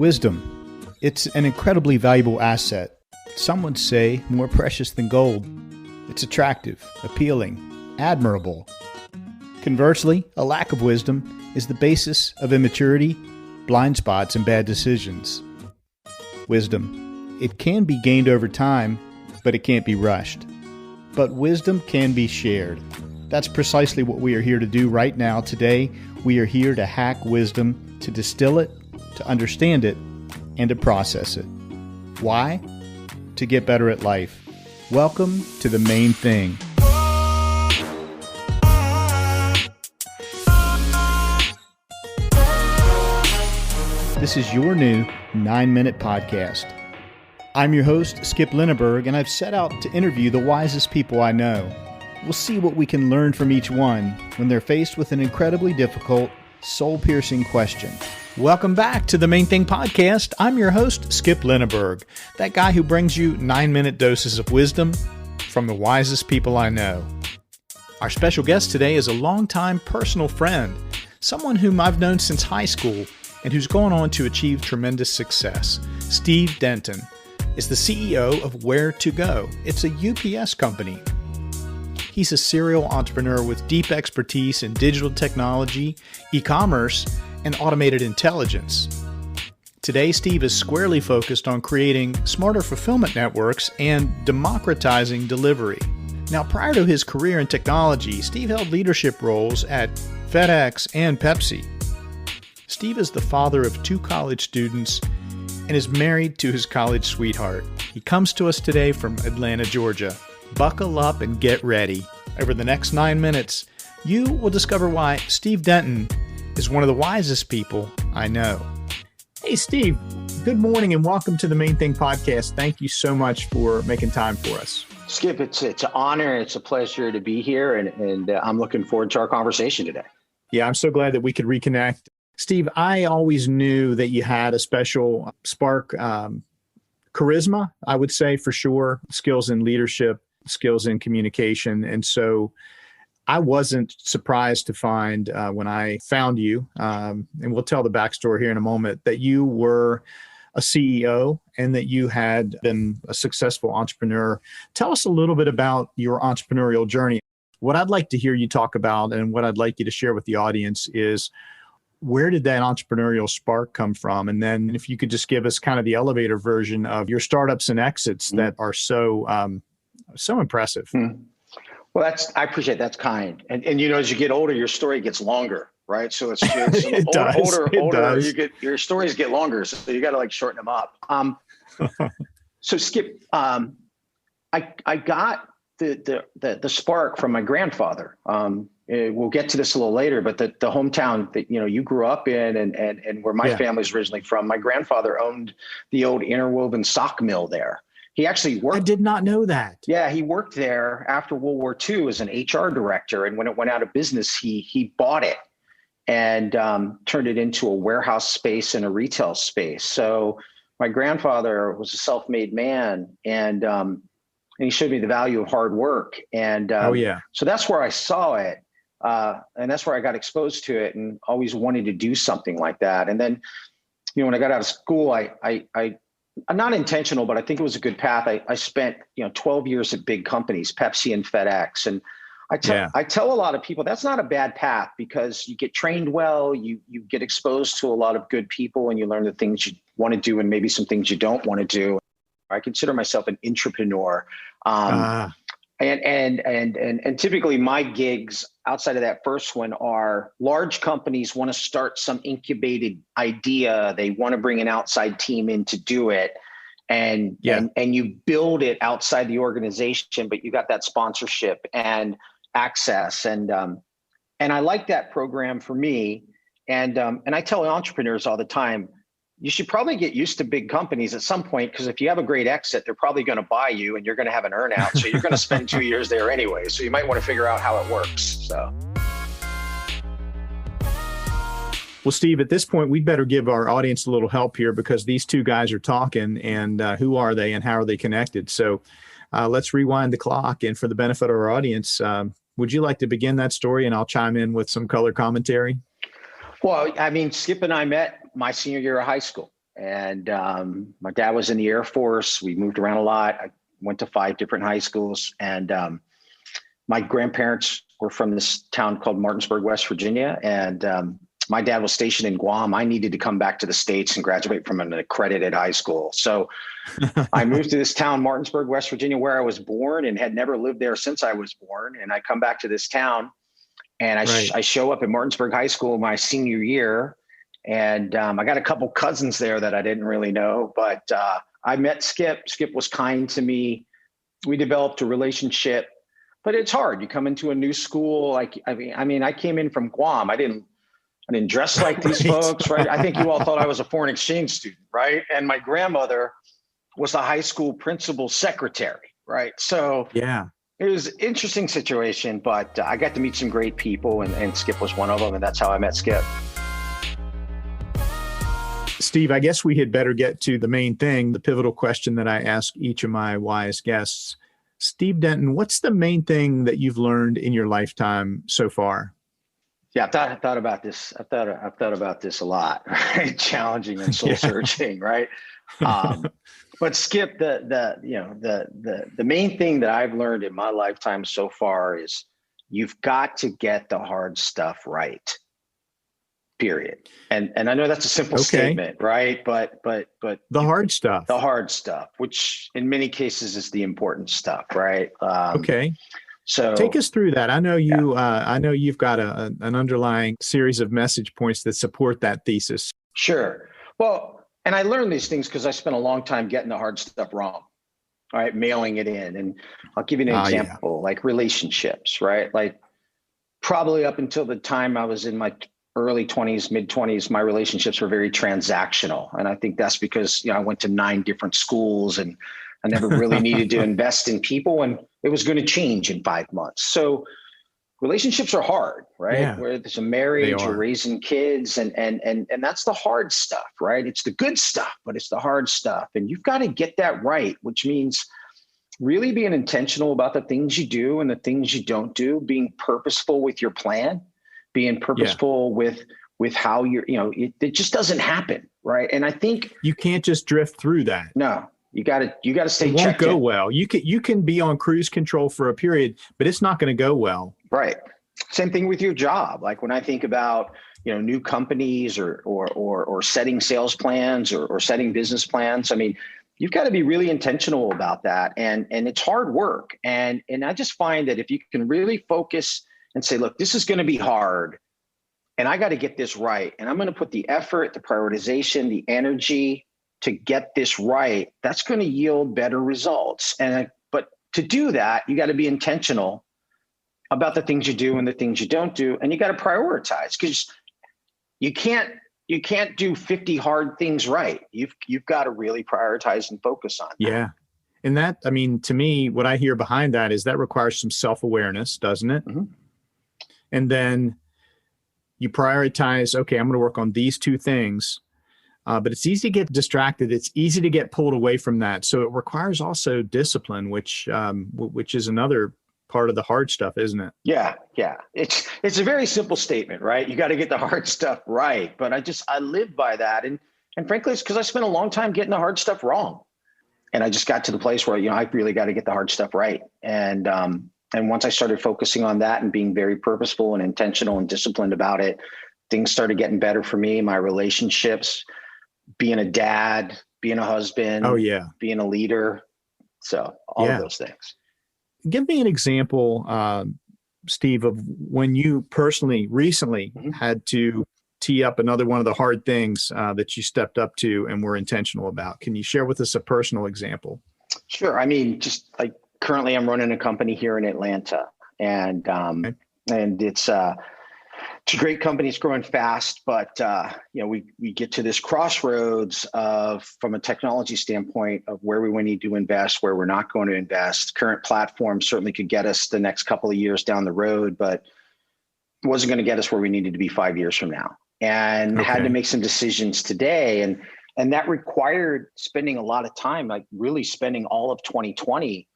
Wisdom. It's an incredibly valuable asset. Some would say more precious than gold. It's attractive, appealing, admirable. Conversely, a lack of wisdom is the basis of immaturity, blind spots, and bad decisions. Wisdom. It can be gained over time, but it can't be rushed. But wisdom can be shared. That's precisely what we are here to do right now. Today, we are here to hack wisdom, to distill it, to understand it, and to process it. Why? To get better at life. Welcome to The Main Thing. This is your new 9-minute podcast. I'm your host, Skip Linneberg, and I've set out to interview the wisest people I know. We'll see what we can learn from each one when they're faced with an incredibly difficult, soul-piercing question. Welcome back to the Main Thing podcast. I'm your host, Skip Linneberg, that guy who brings you 9-minute doses of wisdom from the wisest people I know. Our special guest today is a longtime personal friend, someone whom I've known since high school and who's gone on to achieve tremendous success. Steve Denton is the CEO of Ware2Go. It's a UPS company. He's a serial entrepreneur with deep expertise in digital technology, e-commerce, and automated intelligence. Today, Steve is squarely focused on creating smarter fulfillment networks and democratizing delivery. Now, prior to his career in technology, Steve held leadership roles at FedEx and Pepsi. Steve is the father of 2 college students and is married to his college sweetheart. He comes to us today from Atlanta, Georgia. Buckle up and get ready. Over the next 9 minutes, you will discover why Steve Denton is one of the wisest people I know. Hey, Steve, good morning and welcome to the Main Thing podcast. Thank you so much for making time for us. Skip, it's an honor. It's a pleasure to be here, and I'm looking forward to our conversation today. Yeah, I'm so glad that we could reconnect. Steve, I always knew that you had a special spark, charisma, I would say for sure, skills in leadership, skills in communication. And so I wasn't surprised to find when I found you, and we'll tell the backstory here in a moment, that you were a CEO and that you had been a successful entrepreneur. Tell us a little bit about your entrepreneurial journey. What I'd like to hear you talk about and what I'd like you to share with the audience is, where did that entrepreneurial spark come from? And then if you could just give us kind of the elevator version of your startups and exits that are so impressive. Well, I appreciate that's kind. And as you get older, your story gets longer, right? So it's older, your stories get longer. So you got to shorten them up. So Skip, I got the spark from my grandfather. We'll get to this a little later, but the hometown that you grew up in and where my family's originally from, my grandfather owned the old interwoven sock mill there. He actually worked. I did not know that. Yeah, he worked there after World War II as an HR director, and when it went out of business, he bought it and turned it into a warehouse space and a retail space. So my grandfather was a self-made man, and he showed me the value of hard work. And so that's where I saw it. And that's where I got exposed to it and always wanted to do something like that. And then, when I got out of school, I'm not intentional, but I think it was a good path. I spent, 12 years at big companies, Pepsi and FedEx. And I tell a lot of people that's not a bad path because you get trained well, you get exposed to a lot of good people and you learn the things you want to do and maybe some things you don't want to do. I consider myself an entrepreneur. And typically my gigs outside of that first one are large companies want to start some incubated idea. They want to bring an outside team in to do it. And you build it outside the organization, but you got that sponsorship and access. And I like that program for me. And I tell entrepreneurs all the time, you should probably get used to big companies at some point, because if you have a great exit, they're probably going to buy you and you're going to have an earnout. So you're going to spend 2 years there anyway. So you might want to figure out how it works. So. Well, Steve, at this point, we'd better give our audience a little help here because these 2 guys are talking and who are they and how are they connected? So let's rewind the clock. And for the benefit of our audience, would you like to begin that story and I'll chime in with some color commentary? Well, I mean, Skip and I met my senior year of high school. And my dad was in the Air Force. We moved around a lot. I went to 5 different high schools. And my grandparents were from this town called Martinsburg, West Virginia. And my dad was stationed in Guam. I needed to come back to the States and graduate from an accredited high school. So I moved to this town, Martinsburg, West Virginia, where I was born and had never lived there since I was born. And I come back to this town and I show up at Martinsburg High School my senior year. And I got a couple cousins there that I didn't really know, but I met Skip. Skip was kind to me. We developed a relationship, but it's hard. You come into a new school. I mean, I came in from Guam. I didn't dress like these folks, right? I think you all thought I was a foreign exchange student, right? And my grandmother was the high school principal's secretary, right? So yeah, it was an interesting situation, but I got to meet some great people, and Skip was one of them, and that's how I met Skip. Steve, I guess we had better get to the main thing, the pivotal question that I ask each of my wise guests. Steve Denton, what's the main thing that you've learned in your lifetime so far? Yeah, I've thought about this. I've thought about this a lot, right? Challenging and soul searching, right? But Skip, the main thing that I've learned in my lifetime so far is you've got to get the hard stuff right. Period. And I know that's a simple statement, right? But the hard stuff, which in many cases is the important stuff, right? So take us through that. I know you. I know you've got an underlying series of message points that support that thesis. Sure. Well, and I learned these things because I spent a long time getting the hard stuff wrong. All right, mailing it in, and I'll give you an example, like relationships, right? Like probably up until the time I was in my early 20s, mid 20s, my relationships were very transactional. And I think that's because, I went to 9 different schools and I never really needed to invest in people, and it was going to change in 5 months. So relationships are hard, right? Yeah, where there's a marriage, you're raising kids, and that's the hard stuff, right? It's the good stuff, but it's the hard stuff. And you've got to get that right, which means really being intentional about the things you do and the things you don't do, being purposeful with your plan, being purposeful with how you're, it just doesn't happen. Right. And I think you can't just drift through that. No, you gotta stay checked. It won't go well. You can be on cruise control for a period, but it's not going to go well. Right. Same thing with your job. Like when I think about, new companies or setting sales plans or setting business plans, I mean, you've got to be really intentional about that. And it's hard work. And I just find that if you can really focus and say, look, this is going to be hard and I got to get this right. And I'm going to put the effort, the prioritization, the energy to get this right. That's going to yield better results. But to do that, you got to be intentional about the things you do and the things you don't do. And you got to prioritize, because you can't do 50 hard things right. You've got to really prioritize and focus on that. Yeah. And that, I mean, to me, what I hear behind that is that requires some self-awareness, doesn't it? Mm-hmm. And then you prioritize, okay, I'm going to work on these 2 things, but it's easy to get distracted. It's easy to get pulled away from that. So it requires also discipline, which is another part of the hard stuff, isn't it? Yeah. It's a very simple statement, right? You got to get the hard stuff right. But I live by that. And frankly, it's because I spent a long time getting the hard stuff wrong. And I just got to the place where, I really got to get the hard stuff right. And once I started focusing on that and being very purposeful and intentional and disciplined about it, things started getting better for me. My relationships, being a dad, being a husband, being a leader. So all of those things. Give me an example, Steve, of when you personally recently had to tee up another one of the hard things that you stepped up to and were intentional about. Can you share with us a personal example? Sure. I mean, just like currently I'm running a company here in Atlanta, and it's a great company. It's growing fast, but we get to this crossroads from a technology standpoint of where we need to invest, where we're not going to invest. Current platform certainly could get us the next couple of years down the road, but wasn't going to get us where we needed to be 5 years from now. And had to make some decisions today. And that required spending a lot of time, like really spending all of 2020,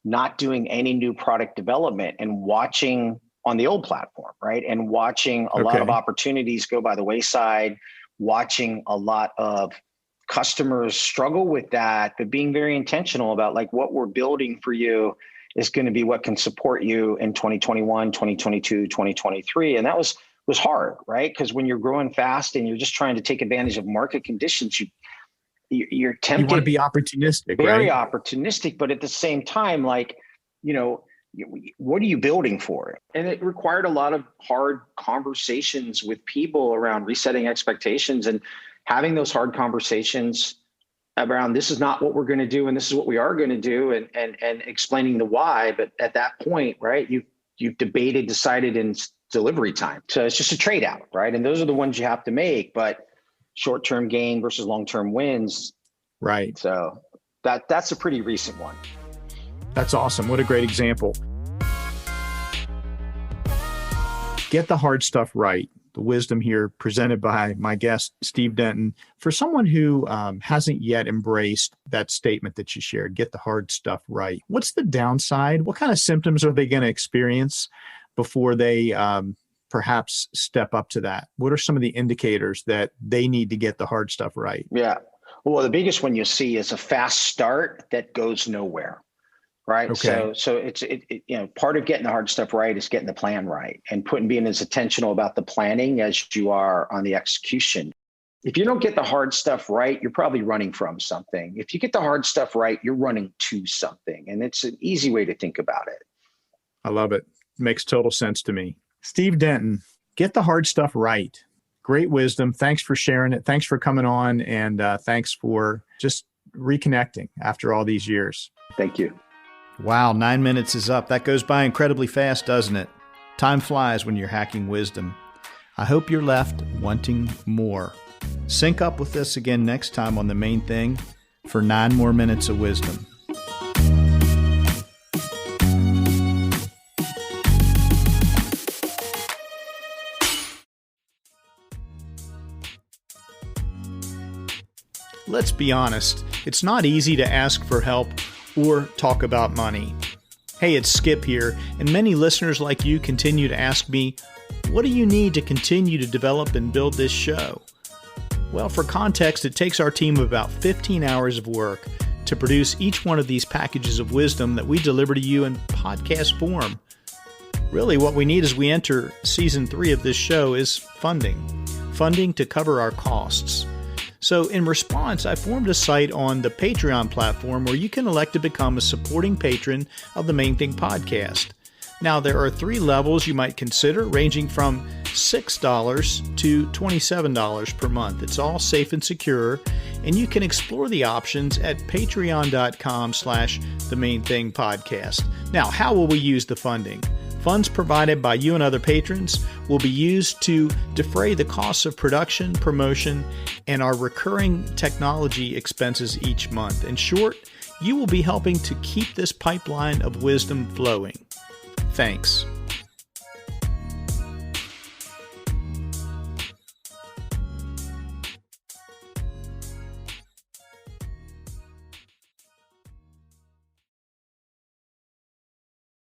not doing any new product development and watching on the old platform, right? And watching a lot of opportunities go by the wayside, watching a lot of customers struggle with that, but being very intentional about like what we're building for you is going to be what can support you in 2021, 2022, 2023. And that was hard, right? Because when you're growing fast and you're just trying to take advantage of market conditions, you're tempted. You want to be opportunistic, very right? opportunistic, but at the same time, like, what are you building for it? And it required a lot of hard conversations with people around resetting expectations and having those hard conversations around this is not what we're going to do and this is what we are going to do, and explaining the why. But at that point, right, you've debated, decided in delivery time. So it's just a trade out, right? And those are the ones you have to make, but short-term gain versus long-term wins. Right. So that's a pretty recent one. That's awesome. What a great example. Get the hard stuff right. The wisdom here presented by my guest, Steve Denton. For someone who hasn't yet embraced that statement that you shared, get the hard stuff right. What's the downside? What kind of symptoms are they going to experience before they perhaps step up to that? What are some of the indicators that they need to get the hard stuff right? Yeah. Well, the biggest one you'll see is a fast start that goes nowhere. Right. Okay. So it's part of getting the hard stuff right is getting the plan right and being as intentional about the planning as you are on the execution. If you don't get the hard stuff right, you're probably running from something. If you get the hard stuff right, you're running to something. And it's an easy way to think about it. I love it. Makes total sense to me. Steve Denton, get the hard stuff right. Great wisdom. Thanks for sharing it. Thanks for coming on. And thanks for just reconnecting after all these years. Thank you. Wow, 9 minutes is up. That goes by incredibly fast, doesn't it? Time flies when you're hacking wisdom. I hope you're left wanting more. Sync up with us again next time on The Main Thing for 9 more minutes of wisdom. Let's be honest, it's not easy to ask for help or talk about money. Hey, it's Skip here, and many listeners like you continue to ask me, what do you need to continue to develop and build this show? Well, for context, it takes our team about 15 hours of work to produce each one of these packages of wisdom that we deliver to you in podcast form. Really, what we need as we enter season 3 of this show is funding to cover our costs. So in response, I formed a site on the Patreon platform where you can elect to become a supporting patron of the Main Thing podcast. Now, there are 3 levels you might consider, ranging from $6 to $27 per month. It's all safe and secure, and you can explore the options at patreon.com/themainthingpodcast. Now, how will we use the funding? Funds provided by you and other patrons will be used to defray the costs of production, promotion, and our recurring technology expenses each month. In short, you will be helping to keep this pipeline of wisdom flowing. Thanks.